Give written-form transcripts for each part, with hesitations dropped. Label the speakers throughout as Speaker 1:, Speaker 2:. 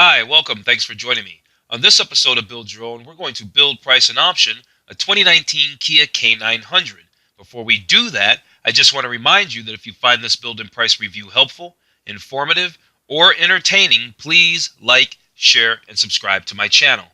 Speaker 1: Hi, welcome. Thanks for joining me. On this episode of Build Your Own, we're going to build, price, and option a 2019 Kia K900. Before we do that, I just want to remind you that if you find this build and price review helpful, informative, or entertaining, please like, share, and subscribe to my channel.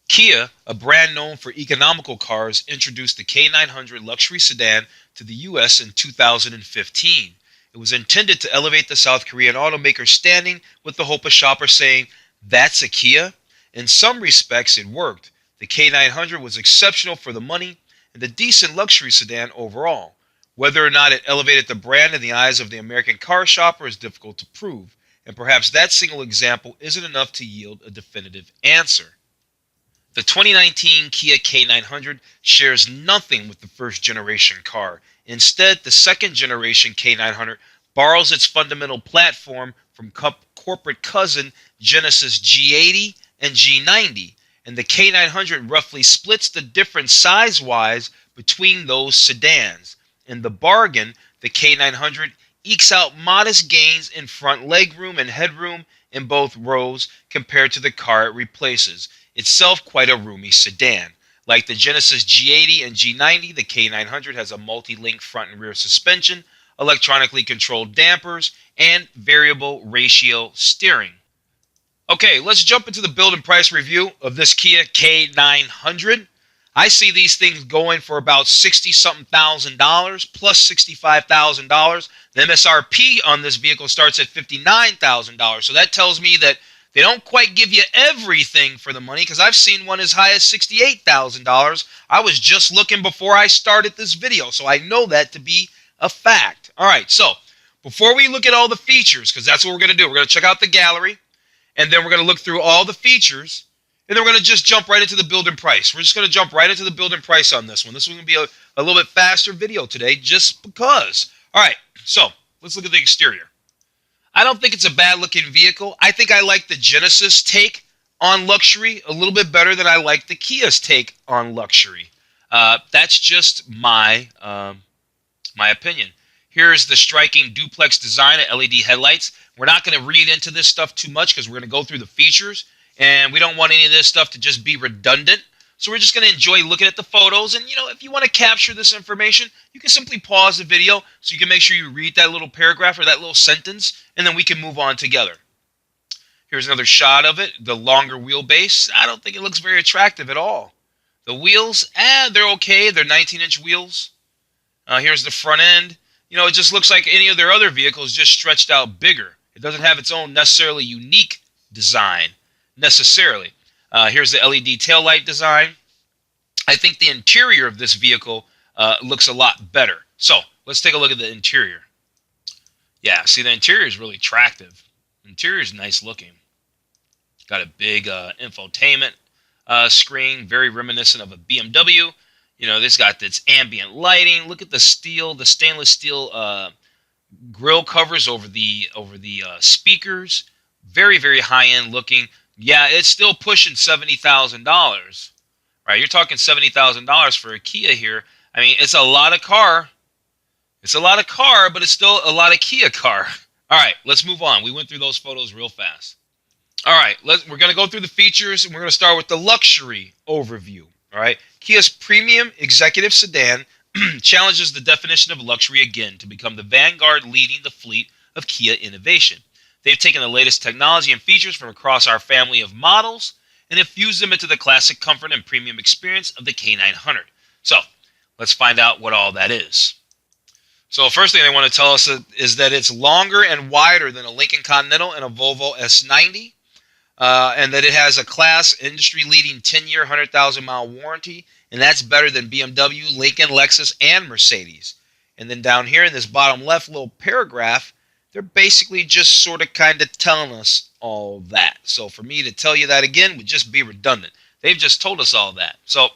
Speaker 1: Kia, a brand known for economical cars, introduced the K900 luxury sedan to the U.S. in 2015. It was intended to elevate the South Korean automaker's standing with the hope of shoppers saying, "That's a Kia?" In some respects, it worked. The K900 was exceptional for the money and a decent luxury sedan overall. Whether or not it elevated the brand in the eyes of the American car shopper is difficult to prove, and perhaps that single example isn't enough to yield a definitive answer. The 2019 Kia K900 shares nothing with the first generation car. Instead, the second generation K900 borrows its fundamental platform from corporate cousin Genesis G80 and G90, and the K900 roughly splits the difference size-wise between those sedans. In the bargain, the K900 ekes out modest gains in front legroom and headroom in both rows compared to the car it replaces, itself quite a roomy sedan. Like the Genesis G80 and G90, the K900 has a multi-link front and rear suspension, electronically controlled dampers, and variable ratio steering. Okay, let's jump into the build and price review of this Kia K900. I see these things going for about $60-something thousand plus $65,000. The MSRP on this vehicle starts at $59,000. So that tells me that they don't quite give you everything for the money, because I've seen one as high as $68,000. I was just looking before I started this video, so I know that to be a fact. All right, so before we look at all the features, because that's what we're going to do, we're going to check out the gallery, and then we're going to look through all the features, and then we're going to just jump right into the build and price. We're just going to jump right into the build and price on this one. This one's going to be a little bit faster video today, just because. All right, so let's look at the exterior. I don't think it's a bad looking vehicle. I think I like the Genesis take on luxury a little bit better than I like the Kia's take on luxury. That's just my opinion. Here's the striking duplex design of LED headlights. We're not going to read into this stuff too much because we're going to go through the features, and we don't want any of this stuff to just be redundant. So we're just going to enjoy looking at the photos. And, if you want to capture this information, you can simply pause the video so you can make sure you read that little paragraph or that little sentence, and then we can move on together. Here's another shot of it, the longer wheelbase. I don't think it looks very attractive at all. The wheels, they're okay. They're 19-inch wheels. Here's the front end. It just looks like any of their other vehicles, just stretched out bigger. It doesn't have its own necessarily unique design, necessarily. Here's the LED taillight design. I think the interior of this vehicle looks a lot better. So let's take a look at the interior. Yeah, see, the interior is really attractive. The interior is nice looking. Got a big infotainment screen, very reminiscent of a BMW. This got this ambient lighting. Look at the stainless steel grill covers over the speakers. Very, very high-end looking. Yeah, it's still pushing $70,000. Right, you're talking $70,000 for a Kia here. I mean, it's a lot of car. It's a lot of car, but it's still a lot of Kia car. All right, let's move on. We went through those photos real fast. All right, we're going to go through the features, and we're going to start with the luxury overview. All right, Kia's premium executive sedan challenges the definition of luxury again to become the vanguard leading the fleet of Kia innovation. They've taken the latest technology and features from across our family of models and infused them into the classic comfort and premium experience of the K900. So, let's find out what all that is. So, first thing they want to tell us is that it's longer and wider than a Lincoln Continental and a Volvo S90, and that it has a class industry-leading 10-year, 100,000-mile warranty, and that's better than BMW, Lincoln, Lexus, and Mercedes. And then down here in this bottom left little paragraph, they're basically just sort of kind of telling us all that. So for me to tell you that again would just be redundant. They've just told us all that. So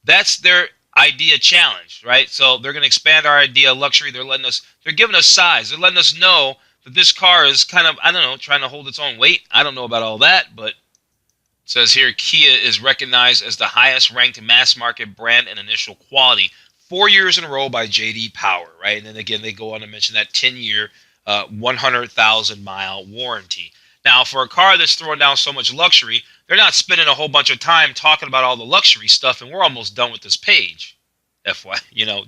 Speaker 1: that's their idea challenge, right? So they're going to expand our idea of luxury. They're giving us size. They're letting us know that this car is kind of, trying to hold its own weight. I don't know about all that, but it says here, Kia is recognized as the highest ranked mass market brand in initial quality 4 years in a row by J.D. Power, right? And then again, they go on to mention that 10-year, 100,000-mile warranty. Now, for a car that's throwing down so much luxury, they're not spending a whole bunch of time talking about all the luxury stuff, and we're almost done with this page. FY,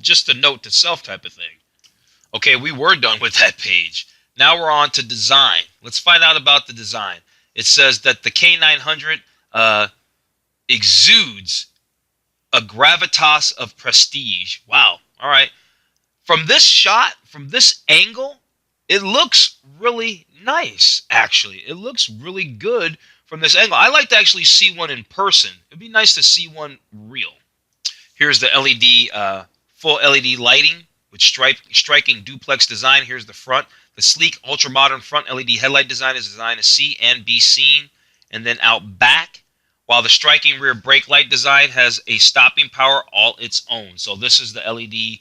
Speaker 1: just a note to self type of thing. Okay, we were done with that page. Now we're on to design. Let's find out about the design. It says that the K900 exudes a gravitas of prestige. Wow. All right. From this shot, from this angle, it looks really nice, actually. It looks really good from this angle. I like to actually see one in person. It'd be nice to see one real. Here's the LED, full LED lighting with striking duplex design. Here's the front. The sleek, ultra-modern front LED headlight design is designed to see and be seen. And then out back, while the striking rear brake light design has a stopping power all its own. So this is the LED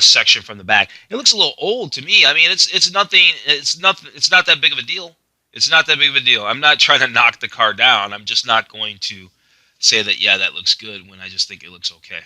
Speaker 1: section from the back. It looks a little old to me. I mean, it's nothing. It's not that big of a deal. It's not that big of a deal. I'm not trying to knock the car down. I'm just not going to say that, yeah, that looks good when I just think it looks okay.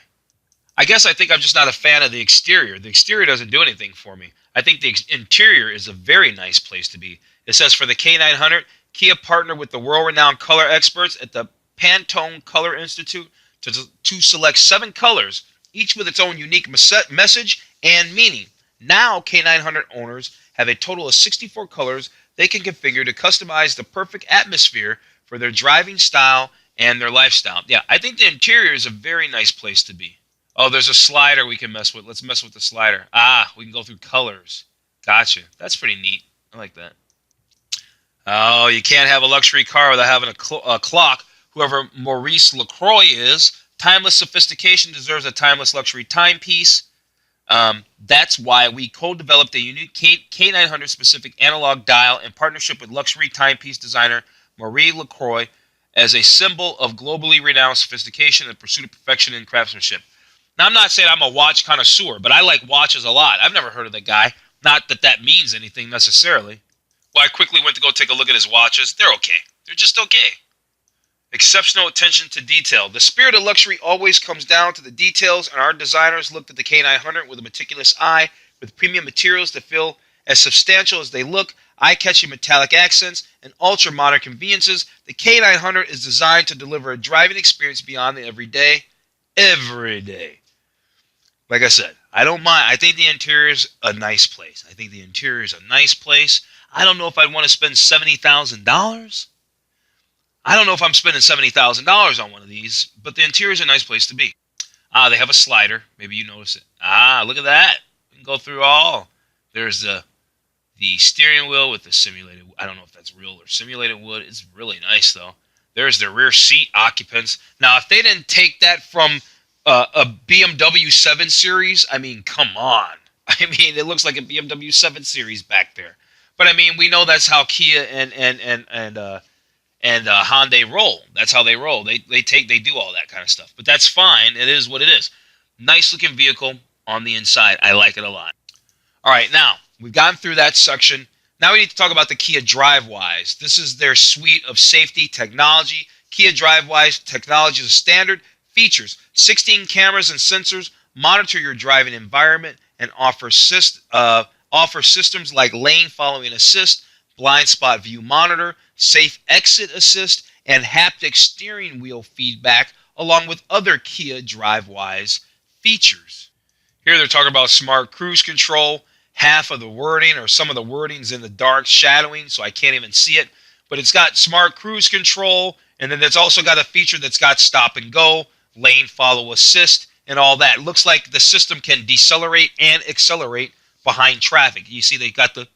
Speaker 1: I guess I think I'm just not a fan of the exterior. The exterior doesn't do anything for me. I think the interior is a very nice place to be. It says for the K900, Kia partnered with the world-renowned color experts at the Pantone Color Institute to select 7 colors, each with its own unique message and meaning. Now, K900 owners have a total of 64 colors they can configure to customize the perfect atmosphere for their driving style and their lifestyle. Yeah, I think the interior is a very nice place to be. Oh, there's a slider we can mess with. Let's mess with the slider. We can go through colors. Gotcha. That's pretty neat. I like that. Oh, you can't have a luxury car without having a clock. Whoever Maurice Lacroix is, timeless sophistication deserves a timeless luxury timepiece. That's why we co-developed a unique K900 specific analog dial in partnership with luxury timepiece designer Maurice Lacroix as a symbol of globally renowned sophistication and pursuit of perfection in craftsmanship. Now, I'm not saying I'm a watch connoisseur, but I like watches a lot. I've never heard of the guy. Not that that means anything necessarily. Well, I quickly went to go take a look at his watches. They're okay. They're just okay. Exceptional attention to detail. The spirit of luxury always comes down to the details, and our designers looked at the K900 with a meticulous eye, with premium materials that feel as substantial as they look, eye-catching metallic accents, and ultra-modern conveniences. The K900 is designed to deliver a driving experience beyond the everyday. Every day. Like I said, I don't mind. I think the interior is a nice place. I don't know if I'd want to spend $70,000. I don't know if I'm spending $70,000 on one of these, but the interior is a nice place to be. They have a slider. Maybe you notice it. Look at that. We can go through all. There's the steering wheel with the simulated. I don't know if that's real or simulated wood. It's really nice, though. There's the rear seat occupants. Now, if they didn't take that from a BMW 7 Series, I mean, come on. I mean, it looks like a BMW 7 Series back there. But I mean, we know that's how Kia and Hyundai roll. That's how they roll. They do all that kind of stuff. But that's fine. It is what it is. Nice looking vehicle on the inside. I like it a lot. All right, now we've gotten through that section. Now we need to talk about the Kia DriveWise. This is their suite of safety technology. Kia DriveWise technology is a standard. Features 16 cameras and sensors, monitor your driving environment, and offer systems like lane following assist, blind spot view monitor, safe exit assist, and haptic steering wheel feedback, along with other Kia DriveWise features. Here they're talking about smart cruise control. Half of the wording or some of the wording's in the dark shadowing, so I can't even see it. But it's got smart cruise control, and then it's also got a feature that's got stop and go, lane follow assist, and all that. It looks like the system can decelerate and accelerate behind traffic. You see they got the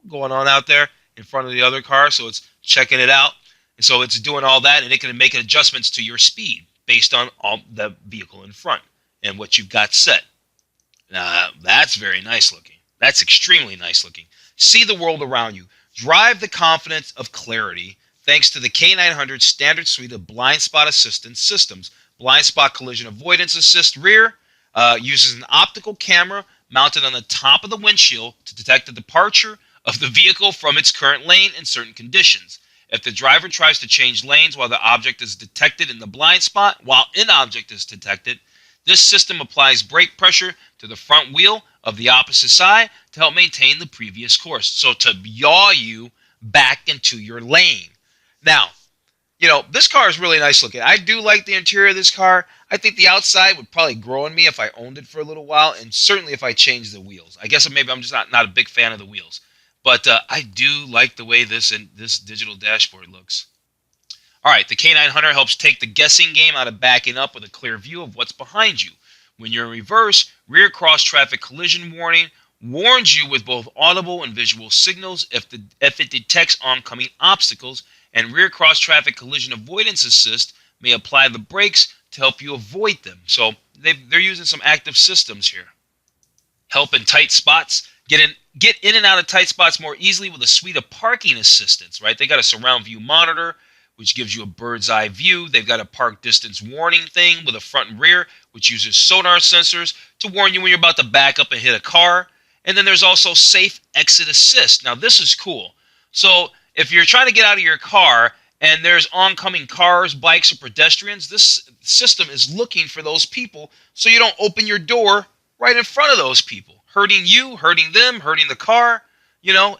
Speaker 1: going on out there in front of the other car, so it's checking it out. And so it's doing all that, and it can make adjustments to your speed based on all the vehicle in front and what you've got set. Now, that's very nice looking. That's extremely nice looking. See the world around you. Drive the confidence of clarity thanks to the K900 standard suite of blind spot assistance systems. Blind spot collision avoidance assist rear uses an optical camera mounted on the top of the windshield to detect the departure of the vehicle from its current lane in certain conditions. If the driver tries to change lanes while the object is detected in the blind spot, this system applies brake pressure to the front wheel of the opposite side to help maintain the previous course. So to yaw you back into your lane. Now, this car is really nice looking. I do like the interior of this car. I think the outside would probably grow on me if I owned it for a little while, and certainly if I changed the wheels. I guess maybe I'm just not a big fan of the wheels. But I do like the way this digital dashboard looks. All right, the K900 helps take the guessing game out of backing up with a clear view of what's behind you. When you're in reverse, rear cross-traffic collision warning warns you with both audible and visual signals if it detects oncoming obstacles, and rear cross-traffic collision avoidance assist may apply the brakes to help you avoid them. So they're using some active systems here. Help in tight spots. Get in and out of tight spots more easily with a suite of parking assistance, right? They got a surround view monitor, which gives you a bird's eye view. They've got a park distance warning thing with a front and rear, which uses sonar sensors to warn you when you're about to back up and hit a car. And then there's also safe exit assist. Now this is cool. So if you're trying to get out of your car and there's oncoming cars, bikes, or pedestrians, this system is looking for those people so you don't open your door right in front of those people, hurting you, hurting them, hurting the car.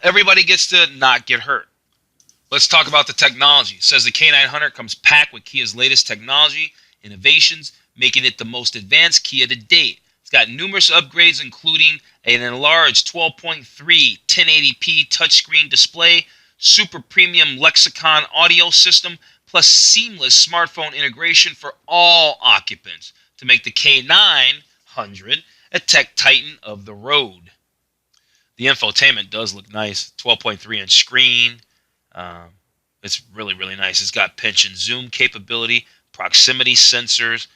Speaker 1: Everybody gets to not get hurt. Let's talk about the technology. It says the K900 comes packed with Kia's latest technology, innovations, making it the most advanced Kia to date. It's got numerous upgrades, including an enlarged 12.3 1080p touchscreen display, super premium Lexicon audio system, plus seamless smartphone integration for all occupants to make the K900 a tech titan of the road. The infotainment does look nice. 12.3-inch screen. It's really, really nice. It's got pinch and zoom capability, proximity sensors,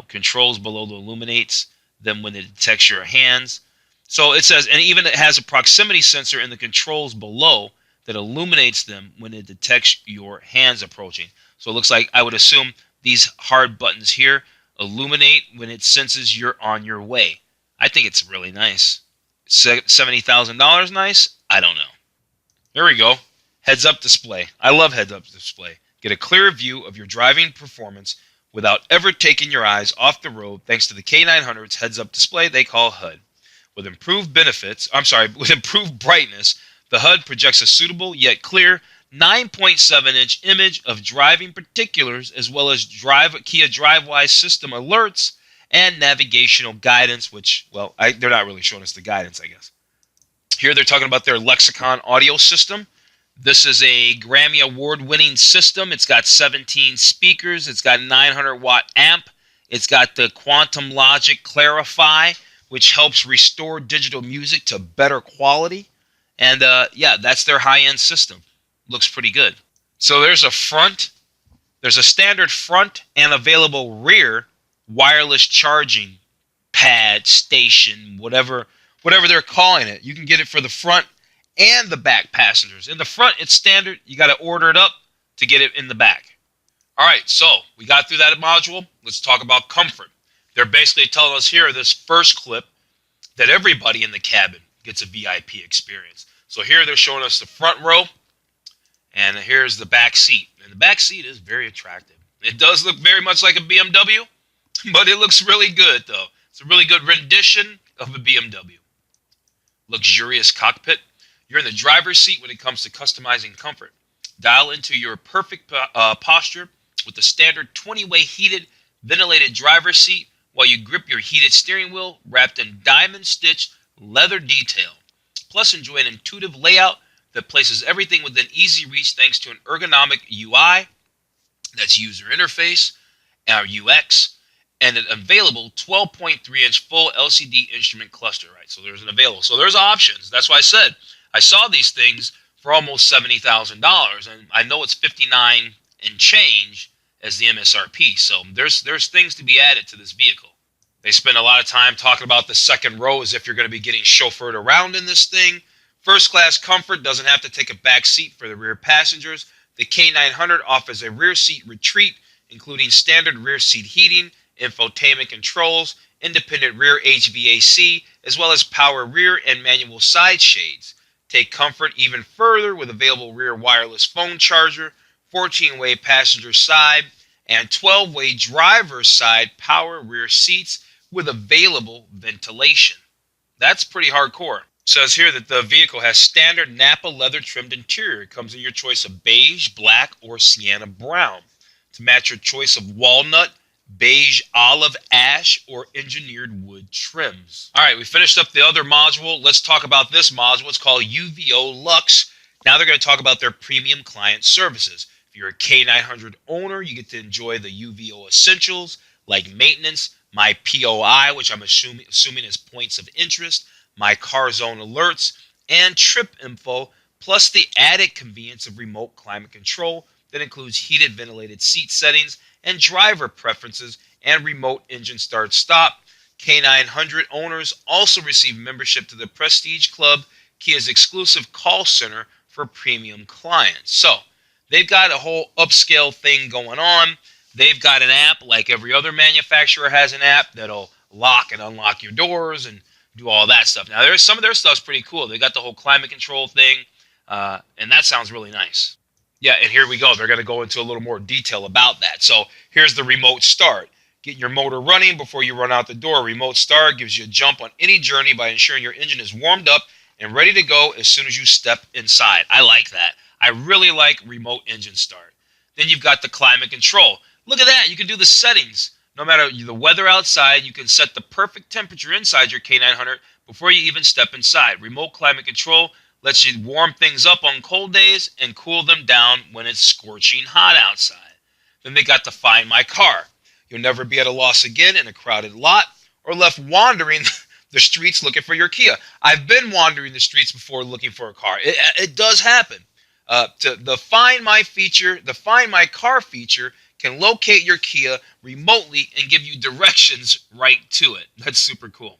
Speaker 1: controls below the illuminates them when it detects your hands. So it says, and even it has a proximity sensor in the controls below that illuminates them when it detects your hands approaching. So it looks like, I would assume, these hard buttons here illuminate when it senses you're on your way. I think it's really nice. $70,000 nice? I don't know. Here we go. Heads-up display. I love heads-up display. Get a clear view of your driving performance without ever taking your eyes off the road thanks to the K900's heads-up display they call HUD. With improved brightness, the HUD projects a suitable yet clear 9.7-inch image of driving particulars as well as Kia DriveWise system alerts and navigational guidance, which, well, they're not really showing us the guidance, I guess. Here they're talking about their Lexicon audio system. This is a Grammy Award-winning system. It's got 17 speakers. It's got 900-watt amp. It's got the Quantum Logic Clarify, which helps restore digital music to better quality. And yeah, that's their high-end system. Looks pretty good. So there's a standard front and available rear wireless charging pad, station, whatever they're calling it. You can get it for the front and the back passengers. In the front, it's standard. You got to order it up to get it in the back. All right, so we got through that module. Let's talk about comfort. They're basically telling us here, this first clip, that everybody in the cabin gets a VIP experience. So here they're showing us the front row, and here's the back seat. And the back seat is very attractive. It does look very much like a BMW, but it looks really good, though. It's a really good rendition of a BMW. Luxurious cockpit. You're in the driver's seat when it comes to customizing comfort. Dial into your perfect posture with the standard 20-way heated, ventilated driver's seat while you grip your heated steering wheel wrapped in diamond-stitched leather detail. Plus, enjoy an intuitive layout that places everything within easy reach thanks to an ergonomic UI, that's user interface, our UX, and an available 12.3-inch full LCD instrument cluster, right? So there's options. That's why I said I saw these things for almost $70,000, and I know it's $59,000 and change as the MSRP. So there's things to be added to this vehicle. They spend a lot of time talking about the second row as if you're going to be getting chauffeured around in this thing. First class comfort, doesn't have to take a back seat for the rear passengers. The K900 offers a rear seat retreat, including standard rear seat heating, infotainment controls, independent rear HVAC, as well as power rear and manual side shades. Take comfort even further with available rear wireless phone charger, 14-way passenger side, and 12-way driver's side power rear seats with available ventilation. That's pretty hardcore. Says here that the vehicle has standard Nappa leather trimmed interior. It comes in your choice of beige, black, or sienna brown to match your choice of walnut, beige, olive, ash, or engineered wood trims. All right, we finished up the other module. Let's talk about this module. It's called UVO Lux. Now they're going to talk about their premium client services. If you're a K900 owner, you get to enjoy the UVO essentials like maintenance, my POI, which I'm assuming is points of interest, my car zone alerts, and trip info, plus the added convenience of remote climate control that includes heated ventilated seat settings and driver preferences and remote engine start stop. K900 owners also receive membership to the Prestige Club, Kia's exclusive call center for premium clients. So they've got a whole upscale thing going on. They've got an app like every other manufacturer has an app that'll lock and unlock your doors and do all that stuff. Now, there's some of their stuff's pretty cool. They got the whole climate control thing, and that sounds really nice. Yeah, and here we go. They're going to go into a little more detail about that. So here's the remote start. Get your motor running before you run out the door. Remote start gives you a jump on any journey by ensuring your engine is warmed up and ready to go as soon as you step inside. I like that. I really like remote engine start. Then you've got the climate control. Look at that. You can do the settings. No matter the weather outside, you can set the perfect temperature inside your K900 before you even step inside. Remote climate control lets you warm things up on cold days and cool them down when it's scorching hot outside. Then they got to Find My Car. You'll never be at a loss again in a crowded lot or left wandering the streets looking for your Kia. I've been wandering the streets before looking for a car. It does happen. The Find My Car feature can locate your Kia remotely and give you directions right to it. That's super cool.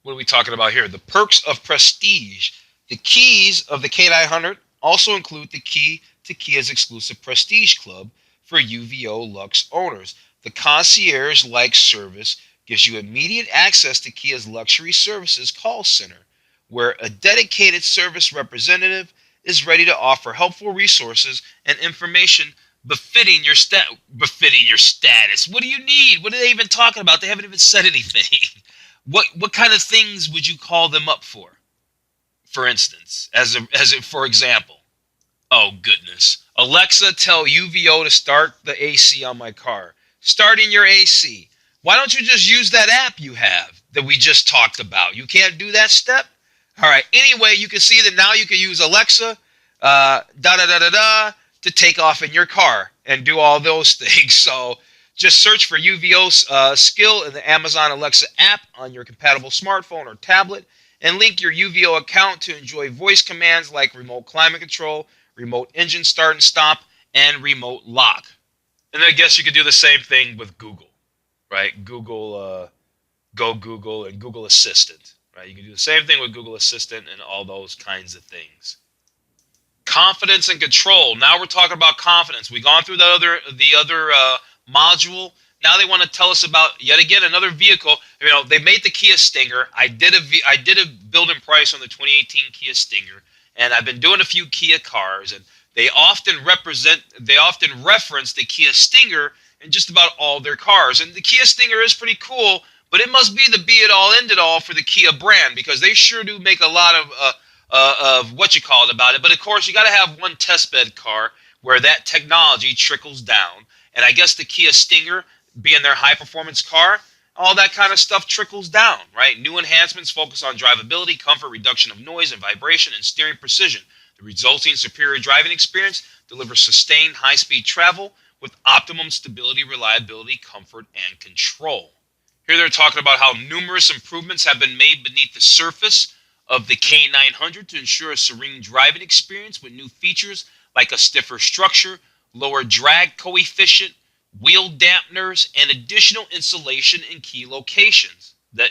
Speaker 1: What are we talking about here? The perks of Prestige. The keys of the K900 also include the key to Kia's exclusive Prestige Club for UVO Lux owners. The concierge-like service gives you immediate access to Kia's luxury services call center, where a dedicated service representative is ready to offer helpful resources and information befitting your status. What do you need? What are they even talking about? They haven't even said anything. What kind of things would you call them up for? For instance, for example, oh goodness, Alexa, tell UVO to start the AC on my car. Starting your AC. Why don't you just use that app you have that we just talked about? You can't do that step? All right. Anyway, you can see that now you can use Alexa, to take off in your car and do all those things. So just search for UVO skill in the Amazon Alexa app on your compatible smartphone or tablet and link your UVO account to enjoy voice commands like remote climate control, remote engine start and stop, and remote lock. And I guess you could do the same thing with Google, right? Google, Go Google, and Google Assistant, right? You can do the same thing with Google Assistant and all those kinds of things. Confidence and control. Now we're talking about confidence. We've gone through the other module. Now they want to tell us about, yet again, another vehicle. You know, they made the Kia Stinger. I did a build-in price on the 2018 Kia Stinger, and I've been doing a few Kia cars, and they often reference the Kia Stinger in just about all their cars. And the Kia Stinger is pretty cool, but it must be the be-it-all, end-it-all for the Kia brand, because they sure do make a lot of about it. But of course, you got to have one testbed car where that technology trickles down. And I guess the Kia Stinger, being their high-performance car, all that kind of stuff trickles down, right? New enhancements focus on drivability, comfort, reduction of noise and vibration, and steering precision. The resulting superior driving experience delivers sustained high-speed travel with optimum stability, reliability, comfort, and control. Here they're talking about how numerous improvements have been made beneath the surface of the K900 to ensure a serene driving experience with new features like a stiffer structure, lower drag coefficient, wheel dampeners, and additional insulation in key locations that,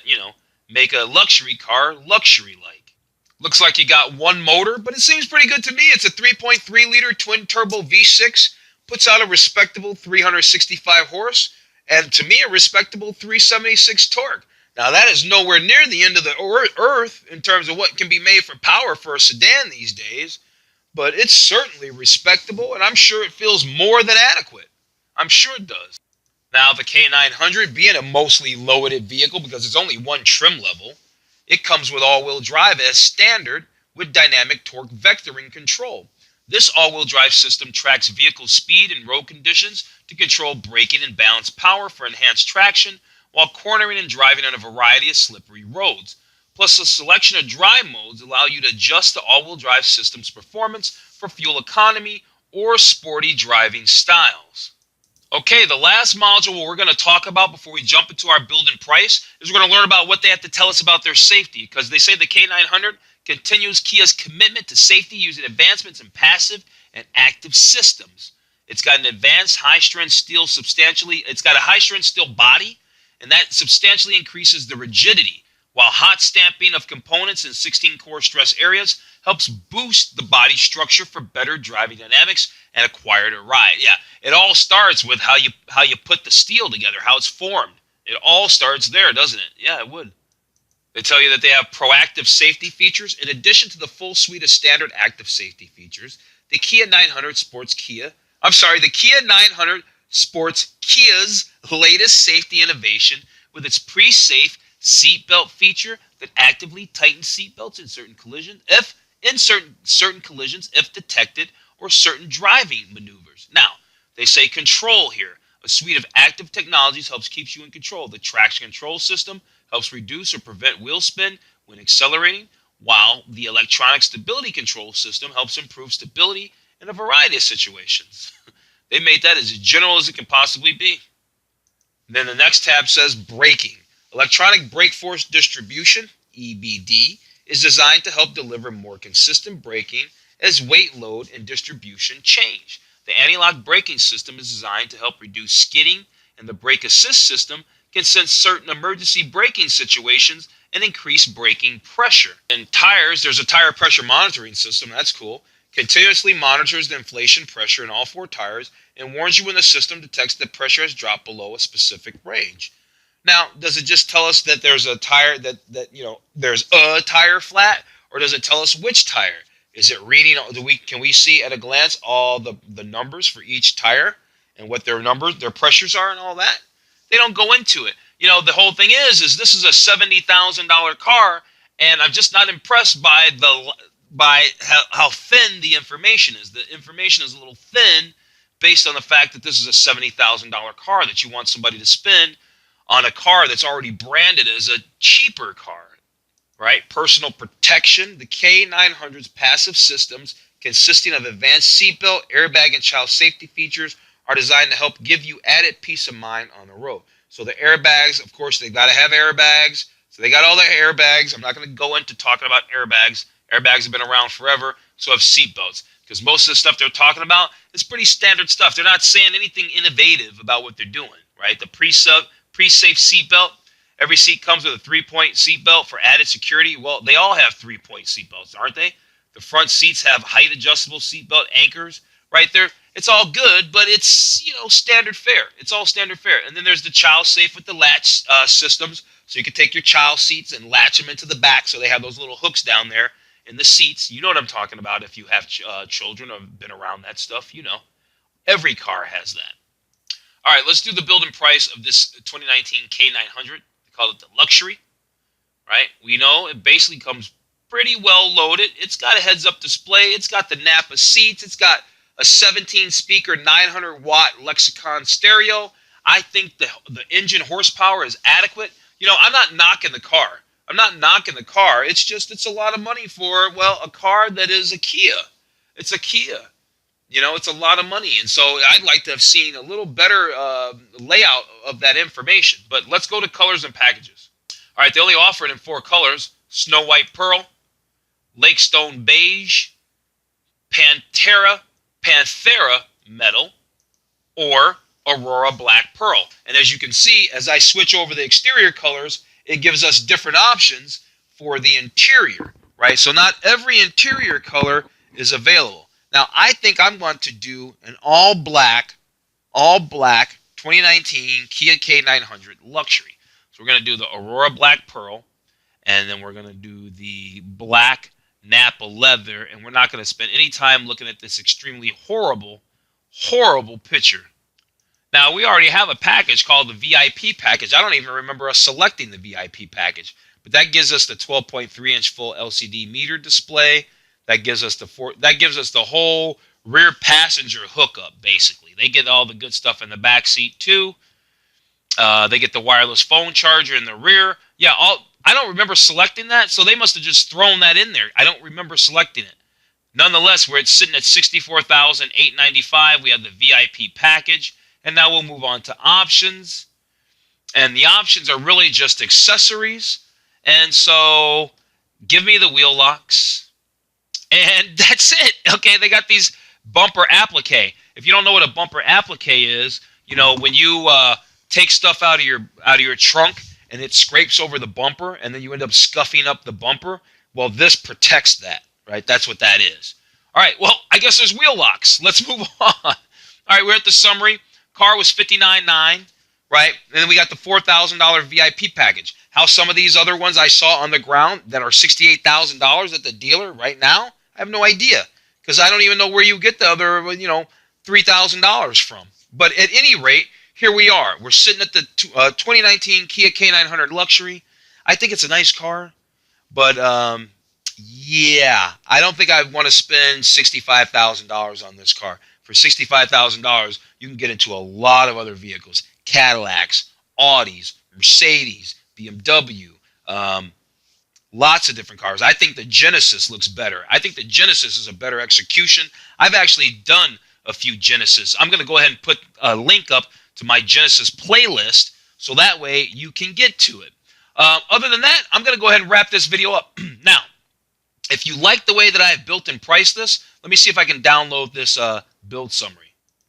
Speaker 1: make a luxury car luxury-like. Looks like you got one motor, but it seems pretty good to me. It's a 3.3-liter twin-turbo V6, puts out a respectable 365 horse, and to me, a respectable 376 torque. Now, that is nowhere near the end of the earth in terms of what can be made for power for a sedan these days, but it's certainly respectable, and I'm sure it feels more than adequate. I'm sure it does. Now, the K900, being a mostly loaded vehicle because it's only one trim level, It comes with all-wheel drive as standard with dynamic torque vectoring control. This all-wheel drive system tracks vehicle speed and road conditions to control braking and balance power for enhanced traction while cornering and driving on a variety of slippery roads. Plus, a selection of drive modes allow you to adjust the all-wheel drive system's performance for fuel economy or sporty driving styles. Okay, the last module we're going to talk about before we jump into our build and price is we're going to learn about what they have to tell us about their safety, because they say the K900 continues Kia's commitment to safety using advancements in passive and active systems. It's got an advanced high-strength steel it's got a high-strength steel body, and that substantially increases the rigidity, while hot stamping of components in 16-core stress areas helps boost the body structure for better driving dynamics and a quieter ride. Yeah, it all starts with how you put the steel together, how it's formed. It all starts there, doesn't it? Yeah, it would. They tell you that they have proactive safety features. In addition to the full suite of standard active safety features, the Kia 900 sports Kia's latest safety innovation with its pre-safe seatbelt feature that actively tightens seatbelts in certain collisions if detected, or certain driving maneuvers. Now, they say control here. A suite of active technologies helps keep you in control. The traction control system helps reduce or prevent wheel spin when accelerating, while the electronic stability control system helps improve stability in a variety of situations. They made that as general as it can possibly be. Then the next tab says braking. Electronic brake force distribution, EBD, is designed to help deliver more consistent braking as weight load and distribution change. The anti-lock braking system is designed to help reduce skidding, and the brake assist system can sense certain emergency braking situations and increase braking pressure. In tires, there's a tire pressure monitoring system. That's cool. Continuously monitors the inflation pressure in all 4 tires and warns you when the system detects that pressure has dropped below a specific range. Now, does it just tell us that there's a tire there's a tire flat, or does it tell us which tire? Is it reading? Can we see at a glance all the numbers for each tire and what their pressures are and all that? They don't go into it. The whole thing is this is a $70,000 car, and I'm just not impressed by how thin the information is. The information is a little thin based on the fact that this is a $70,000 car that you want somebody to spend on a car that's already branded as a cheaper car, right? Personal protection. The K900's passive systems, consisting of advanced seatbelt, airbag, and child safety features, are designed to help give you added peace of mind on the road. So the airbags, of course, they got to have airbags. So they got all their airbags. I'm not going to go into talking about airbags. Airbags have been around forever. So have seatbelts, because most of the stuff they're talking about is pretty standard stuff. They're not saying anything innovative about what they're doing, right? The pre-safe seatbelt. Every seat comes with a 3-point seatbelt for added security. Well, they all have 3-point seatbelts, aren't they? The front seats have height adjustable seatbelt anchors right there. It's all good, but it's, standard fare. It's all standard fare. And then there's the child safe with the latch systems. So you can take your child seats and latch them into the back. So they have those little hooks down there in the seats. You know what I'm talking about if you have children or have been around that stuff. Every car has that. All right, let's do the build and price of this 2019 K900. They call it the luxury, right? We know it basically comes pretty well loaded. It's got a heads-up display. It's got the Nappa seats. It's got a 17-speaker, 900-watt Lexicon stereo. I think the engine horsepower is adequate. I'm not knocking the car. It's a lot of money for, a car that is a Kia. It's a Kia. It's a lot of money. And so I'd like to have seen a little better layout of that information. But let's go to colors and packages. All right, they only offer it in 4 colors: Snow White Pearl, Lake Stone Beige, Panthera Metal, or Aurora Black Pearl. And as you can see, as I switch over the exterior colors, it gives us different options for the interior, right? So not every interior color is available. Now, I think I'm going to do an all black 2019 Kia K900 luxury. So we're going to do the Aurora Black Pearl, and then we're going to do the black Nappa leather, and we're not going to spend any time looking at this extremely horrible picture. Now, we already have a package called the VIP package. I don't even remember us selecting the VIP package, but that gives us the 12.3-inch full LCD meter display. That gives us the whole rear passenger hookup, basically. They get all the good stuff in the back seat, too. They get the wireless phone charger in the rear. Yeah, I don't remember selecting that, so they must have just thrown that in there. I don't remember selecting it. Nonetheless, we're sitting at $64,895. We have the VIP package, and now we'll move on to options. And the options are really just accessories. And so, give me the wheel locks. And that's it. Okay, they got these bumper applique. If you don't know what a bumper applique is, you know, when you take stuff out of your trunk and it scrapes over the bumper and then you end up scuffing up the bumper, well, this protects that, right? That's what that is. All right, well, I guess there's wheel locks. Let's move on. All right, we're at the summary. Car was $59,900, right? And then we got the $4,000 VIP package. How some of these other ones I saw on the ground that are $68,000 at the dealer right now, I have no idea, because I don't even know where you get the other, $3,000 from. But at any rate, here we are. We're sitting at the 2019 Kia K900 Luxury. I think it's a nice car, but yeah, I don't think I want to spend $65,000 on this car. For $65,000, you can get into a lot of other vehicles: Cadillacs, Audis, Mercedes, BMW, lots of different cars. I think the Genesis looks better. I think the Genesis is a better execution. I've actually done a few Genesis. I'm going to go ahead and put a link up to my Genesis playlist so that way you can get to it. Other than that, I'm going to go ahead and wrap this video up. Now, if you like the way that I have built and priced this, let me see if I can download this build summary.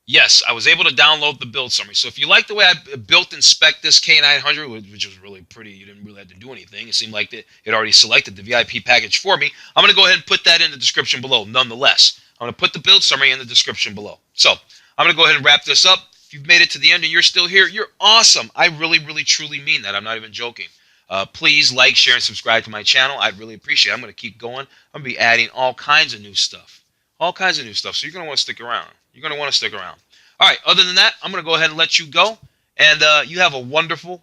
Speaker 1: Yes, I was able to download the build summary. So if you like the way I built and spec'd this K900, which was really pretty, you didn't really have to do anything. It seemed like it already selected the VIP package for me. I'm going to go ahead and put that in the description below. Nonetheless, I'm going to put the build summary in the description below. So I'm going to go ahead and wrap this up. If you've made it to the end and you're still here, you're awesome. I really, really, truly mean that. I'm not even joking. Please like, share, and subscribe to my channel. I'd really appreciate it. I'm going to keep going. I'm going to be adding all kinds of new stuff. All kinds of new stuff. So you're going to want to stick around. You're going to want to stick around. All right, other than that, I'm going to go ahead and let you go. And you have a wonderful